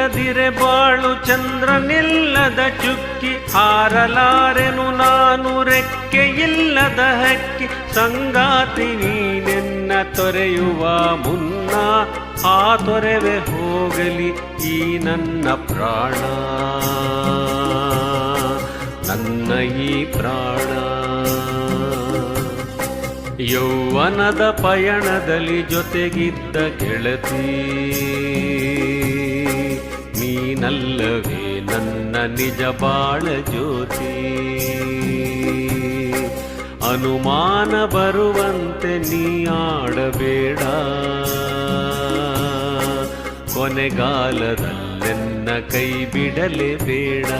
ನೀನಿಲ್ಲದಿರೆ ಬಾಳು ಚಂದ್ರನಿಲ್ಲದ ಚುಕ್ಕಿ, ಹಾರಲಾರೆನು ನಾನು ರೆಕ್ಕೆಯಿಲ್ಲದ ಹಕ್ಕಿ. ಸಂಗಾತಿ ನೀನೆನ್ನ ತೊರೆಯುವ ಮುನ್ನ, ಆ ತೊರೆವೆ ಹೋಗಲಿ ಈ ನನ್ನ ಪ್ರಾಣ, ನನ್ನ ಈ ಪ್ರಾಣ. ಯೌವನದ ಪಯಣದಲ್ಲಿ ಜೊತೆಗಿದ್ದ ಗೆಳತಿ, ನೀನಲ್ಲವೇ ನನ್ನ ನಿಜ ಬಾಳ ಜ್ಯೋತಿ. ಅನುಮಾನ ಬರುವಂತೆ ನೀ ಆಡಬೇಡ, ಕೊನೆಗಾಲದಲ್ಲೆನ್ನ ಕೈ ಬಿಡಲೇಬೇಡ.